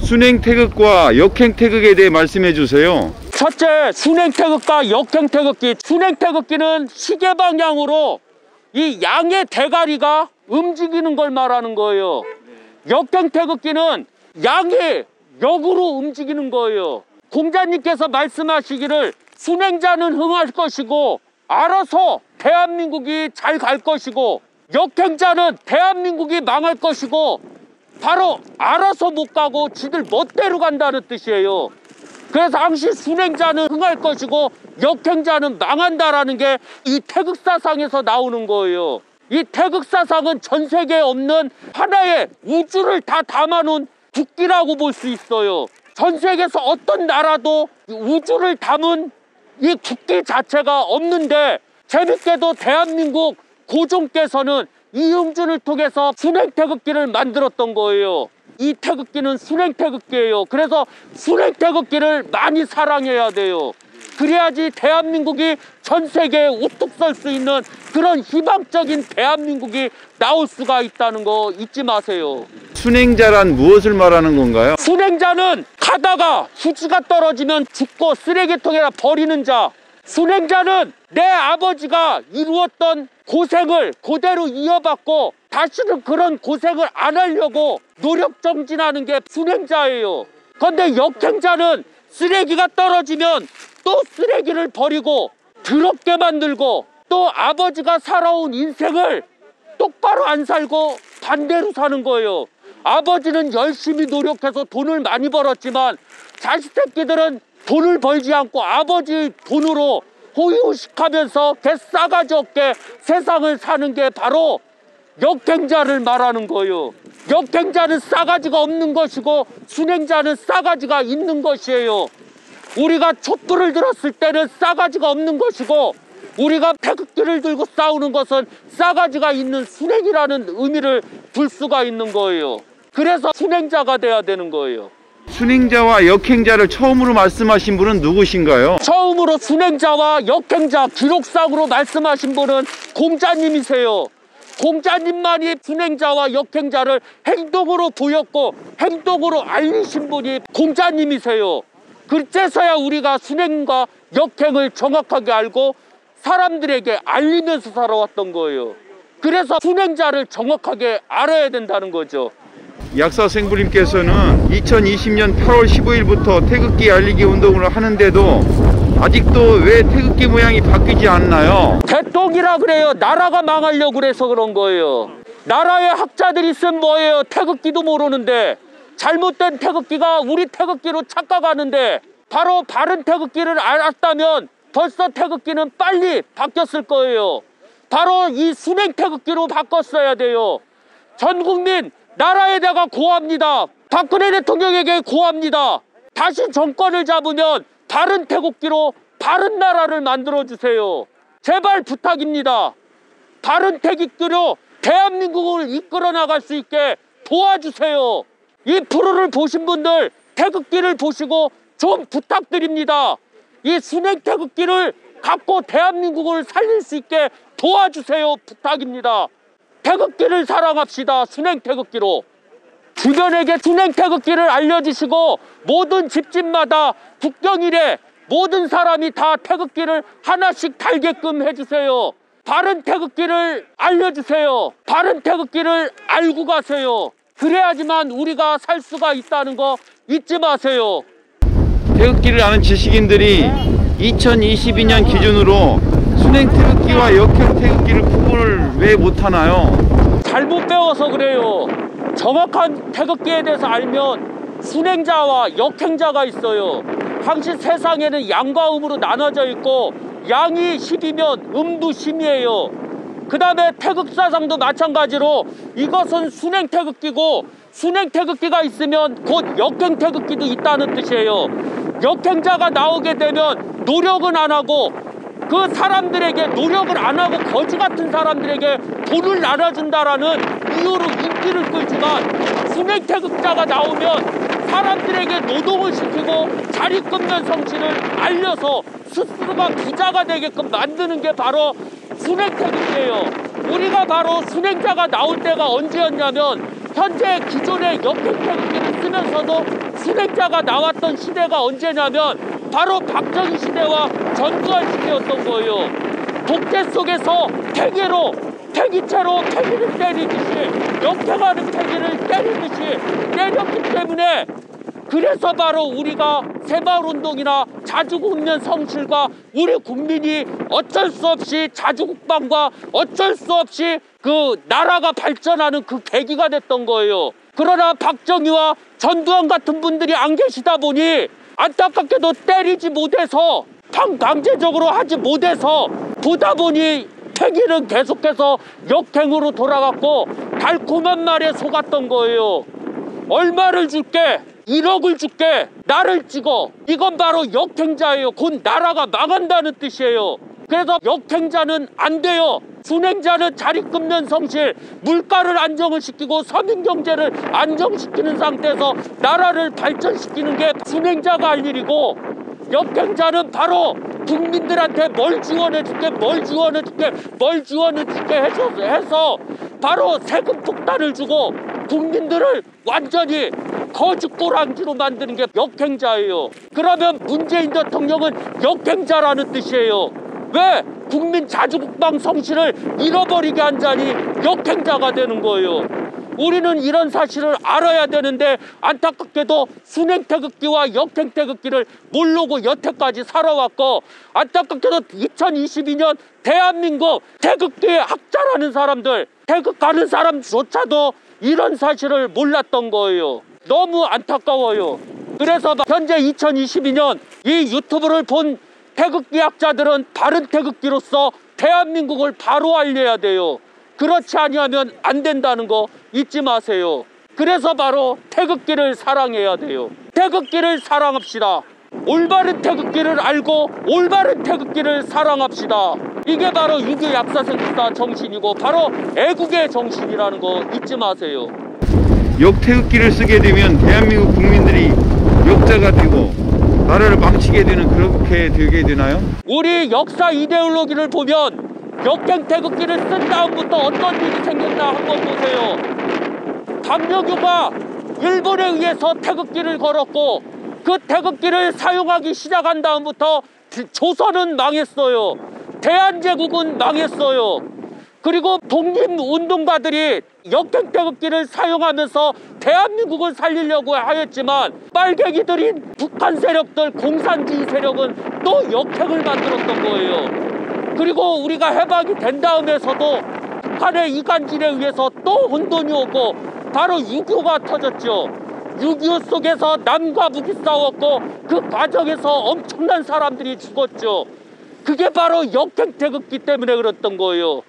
순행 태극과 역행 태극에 대해 말씀해 주세요. 첫째, 순행 태극과 역행 태극기. 순행 태극기는 시계 방향으로 이 양의 대가리가 움직이는 걸 말하는 거예요. 역행 태극기는 양이 역으로 움직이는 거예요. 공자님께서 말씀하시기를 순행자는 흥할 것이고 알아서 대한민국이 잘 갈 것이고, 역행자는 대한민국이 망할 것이고 바로 알아서 못 가고 지들 멋대로 간다는 뜻이에요. 그래서 항시 순행자는 흥할 것이고 역행자는 망한다라는 게 이 태극사상에서 나오는 거예요. 이 태극사상은 전 세계에 없는 하나의 우주를 다 담아놓은 국기라고 볼 수 있어요. 전 세계에서 어떤 나라도 우주를 담은 이 국기 자체가 없는데, 재밌게도 대한민국 고종께서는 이응준을 통해서 순행태극기를 만들었던 거예요. 이 태극기는 순행태극기예요. 그래서 순행태극기를 많이 사랑해야 돼요. 그래야지 대한민국이 전 세계에 우뚝 설 수 있는 그런 희망적인 대한민국이 나올 수가 있다는 거 잊지 마세요. 순행자란 무엇을 말하는 건가요? 순행자는 가다가 휴지가 떨어지면 죽고 쓰레기통에다 버리는 자. 순행자는 내 아버지가 이루었던 고생을 그대로 이어받고 다시는 그런 고생을 안 하려고 노력 정진하는 게 순행자예요. 그런데 역행자는 쓰레기가 떨어지면 또 쓰레기를 버리고 더럽게 만들고 또 아버지가 살아온 인생을 똑바로 안 살고 반대로 사는 거예요. 아버지는 열심히 노력해서 돈을 많이 벌었지만 자식 새끼들은 돈을 벌지 않고 아버지 돈으로 호의호식하면서 개 싸가지 없게 세상을 사는 게 바로 역행자를 말하는 거예요. 역행자는 싸가지가 없는 것이고 순행자는 싸가지가 있는 것이에요. 우리가 촛불을 들었을 때는 싸가지가 없는 것이고, 우리가 태극기를 들고 싸우는 것은 싸가지가 있는 순행이라는 의미를 둘 수가 있는 거예요. 그래서 순행자가 돼야 되는 거예요. 순행자와 역행자를 처음으로 말씀하신 분은 누구신가요? 처음으로 순행자와 역행자 기록상으로 말씀하신 분은 공자님이세요. 공자님만이 순행자와 역행자를 행동으로 보였고 행동으로 알리신 분이 공자님이세요. 그제서야 우리가 순행과 역행을 정확하게 알고 사람들에게 알리면서 살아왔던 거예요. 그래서 순행자를 정확하게 알아야 된다는 거죠. 약사생부님께서는 2020년 8월 15일부터 태극기 알리기 운동을 하는데도 아직도 왜 태극기 모양이 바뀌지 않나요? 개똥이라 그래요. 나라가 망하려고 그래서 그런 거예요. 나라의 학자들이 쓴 뭐예요? 태극기도 모르는데, 잘못된 태극기가 우리 태극기로 착각하는데, 바로 바른 태극기를 알았다면 벌써 태극기는 빨리 바뀌었을 거예요. 바로 이 순행 태극기로 바꿨어야 돼요. 전 국민 나라에다가 고합니다. 박근혜 대통령에게 고합니다. 다시 정권을 잡으면 바른 태극기로 바른 나라를 만들어주세요. 제발 부탁입니다. 바른 태극기로 대한민국을 이끌어 나갈 수 있게 도와주세요. 이 프로를 보신 분들 태극기를 보시고 좀 부탁드립니다. 이 순행 태극기를 갖고 대한민국을 살릴 수 있게 도와주세요. 부탁입니다. 태극기를 사랑합시다. 순행 태극기로. 주변에게 순행 태극기를 알려주시고 모든 집집마다 국경일에 모든 사람이 다 태극기를 하나씩 달게끔 해주세요. 바른 태극기를 알려주세요. 바른 태극기를 알고 가세요. 그래야지만 우리가 살 수가 있다는 거 잊지 마세요. 태극기를 아는 지식인들이 2022년 기준으로 순행 태극기와 역행 태극기를 구분을 왜 못하나요? 잘못 배워서 그래요. 정확한 태극기에 대해서 알면 순행자와 역행자가 있어요. 항시 세상에는 양과 음으로 나눠져 있고 양이 10이면 음도 10이에요. 그 다음에 태극사상도 마찬가지로 이것은 순행 태극기고 순행 태극기가 있으면 곧 역행 태극기도 있다는 뜻이에요. 역행자가 나오게 되면 노력은 안 하고 그 사람들에게 노력을 안 하고 거지 같은 사람들에게 돈을 나눠준다라는 이유로 인기를 끌지만 순행 태극자가 나오면 사람들에게 노동을 시키고 자리 끊는 성취를 알려서 스스로가 부자가 되게끔 만드는 게 바로 순행 태극이에요. 우리가 바로 순행자가 나올 때가 언제였냐면 현재 기존의 역행 태극기를 쓰면서도 순행자가 나왔던 시대가 언제냐면 바로 박정희 시대와 전두환 시대였던 거예요. 독재 속에서 태기로 태기체로 태기를 때리듯이 역행하는 태기를 때리듯이 때렸기 때문에 그래서 바로 우리가 새마을운동이나 자주국면 성실과 우리 국민이 어쩔 수 없이 자주국방과 어쩔 수 없이 그 나라가 발전하는 그 계기가 됐던 거예요. 그러나 박정희와 전두환 같은 분들이 안 계시다 보니 안타깝게도 때리지 못해서 반강제적으로 하지 못해서 보다 보니 태기는 계속해서 역행으로 돌아갔고 달콤한 말에 속았던 거예요. 얼마를 줄게? 1억을 줄게. 나를 찍어. 이건 바로 역행자예요. 곧 나라가 망한다는 뜻이에요. 그래서 역행자는 안 돼요. 순행자는 자립금면 성실, 물가를 안정을 시키고 서민경제를 안정시키는 상태에서 나라를 발전시키는 게 순행자가 할 일이고, 역행자는 바로 국민들한테 뭘 지원해줄게, 뭘 지원해줄게, 뭘 지원해줄게 해서 바로 세금 폭탄을 주고 국민들을 완전히 거짓고랑지로 만드는 게 역행자예요. 그러면 문재인 대통령은 역행자라는 뜻이에요. 왜? 국민 자주국방 성실을 잃어버리게 한 자니 역행자가 되는 거예요. 우리는 이런 사실을 알아야 되는데 안타깝게도 순행태극기와 역행태극기를 모르고 여태까지 살아왔고, 안타깝게도 2022년 대한민국 태극기의 학자라는 사람들, 태극하는 사람조차도 이런 사실을 몰랐던 거예요. 너무 안타까워요. 그래서 현재 2022년 이 유튜브를 본 태극기 학자들은 바른 태극기로서 대한민국을 바로 알려야 돼요. 그렇지 아니하면 안 된다는 거 잊지 마세요. 그래서 바로 태극기를 사랑해야 돼요. 태극기를 사랑합시다. 올바른 태극기를 알고 올바른 태극기를 사랑합시다. 이게 바로 6.25 약사생사 정신이고 바로 애국의 정신이라는 거 잊지 마세요. 역태극기를 쓰게 되면 대한민국 국민들이 역자가 되고 나라를 망치게 되는, 그렇게 되게 되나요? 우리 역사 이데올로기를 보면 역행 태극기를 쓴 다음부터 어떤 일이 생겼나 한번 보세요. 강력유가 일본에 의해서 태극기를 걸었고 그 태극기를 사용하기 시작한 다음부터 조선은 망했어요. 대한제국은 망했어요. 그리고 독립운동가들이 역행 태극기를 사용하면서 대한민국을 살리려고 하였지만 빨갱이들인 북한 세력들, 공산주의 세력은 또 역행을 만들었던 거예요. 그리고 우리가 해방이 된 다음에서도 북한의 이간질에 의해서 또 혼돈이 오고 바로 6.25가 터졌죠. 6.25 속에서 남과 북이 싸웠고 그 과정에서 엄청난 사람들이 죽었죠. 그게 바로 역행 태극기 때문에 그랬던 거예요.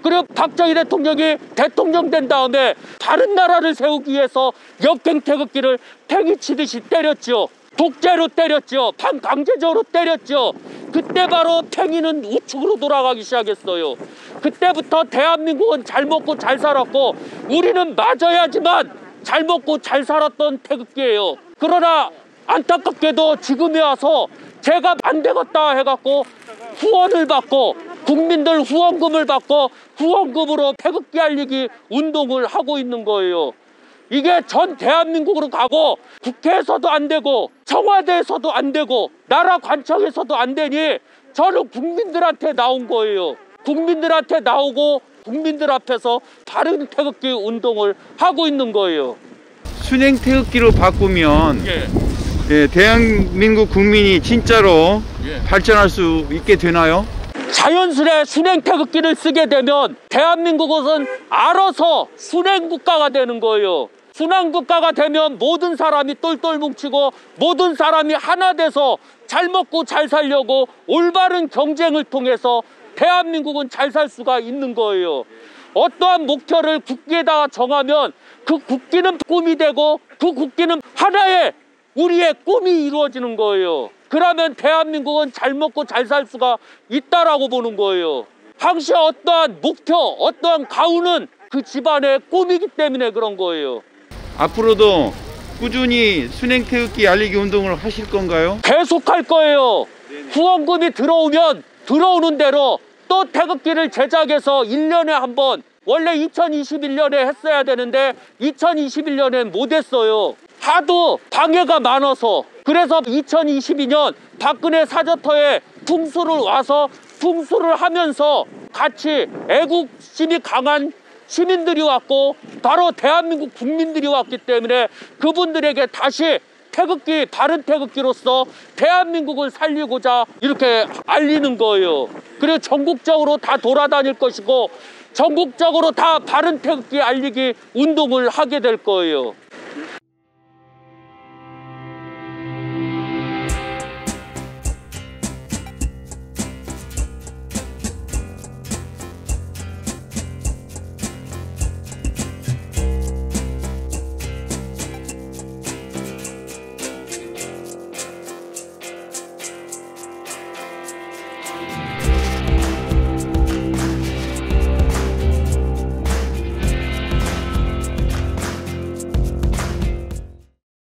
그리고 박정희 대통령이 대통령 된 다음에 다른 나라를 세우기 위해서 역행 태극기를 팽이치듯이 때렸죠. 독재로 때렸죠. 반강제적으로 때렸죠. 그때 바로 팽이는 우측으로 돌아가기 시작했어요. 그때부터 대한민국은 잘 먹고 잘 살았고 우리는 맞아야지만 잘 먹고 잘 살았던 태극기예요. 그러나 안타깝게도 지금에 와서 제가 안 되겠다 해갖고 후원을 받고 국민들 후원금을 받고 후원금으로 태극기 알리기 운동을 하고 있는 거예요. 이게 전 대한민국으로 가고 국회에서도 안 되고 청와대에서도 안 되고 나라 관청에서도 안 되니 저는 국민들한테 나온 거예요. 국민들한테 나오고 국민들 앞에서 바른 태극기 운동을 하고 있는 거예요. 순행 태극기로 바꾸면 대한민국 국민이 진짜로 발전할 수 있게 되나요? 자연스레 순행 태극기를 쓰게 되면 대한민국은 알아서 순행 국가가 되는 거예요. 순행 국가가 되면 모든 사람이 똘똘 뭉치고 모든 사람이 하나 돼서 잘 먹고 잘 살려고 올바른 경쟁을 통해서 대한민국은 잘 살 수가 있는 거예요. 어떠한 목표를 국기에다가 정하면 그 국기는 꿈이 되고 그 국기는 하나의 우리의 꿈이 이루어지는 거예요. 그러면 대한민국은 잘 먹고 잘 살 수가 있다라고 보는 거예요. 항시 어떠한 목표, 어떠한 가훈은 그 집안의 꿈이기 때문에 그런 거예요. 앞으로도 꾸준히 순행 태극기 알리기 운동을 하실 건가요? 계속할 거예요. 후원금이 들어오면 들어오는 대로 또 태극기를 제작해서 1년에 한 번 원래 2021년에 했어야 되는데 2021년엔 못했어요. 하도 방해가 많아서. 그래서 2022년 박근혜 사저터에 풍수를 와서 풍수를 하면서 같이 애국심이 강한 시민들이 왔고 바로 대한민국 국민들이 왔기 때문에 그분들에게 다시 태극기, 바른 태극기로서 대한민국을 살리고자 이렇게 알리는 거예요. 그리고 전국적으로 다 돌아다닐 것이고 전국적으로 다 바른 태극기 알리기 운동을 하게 될 거예요.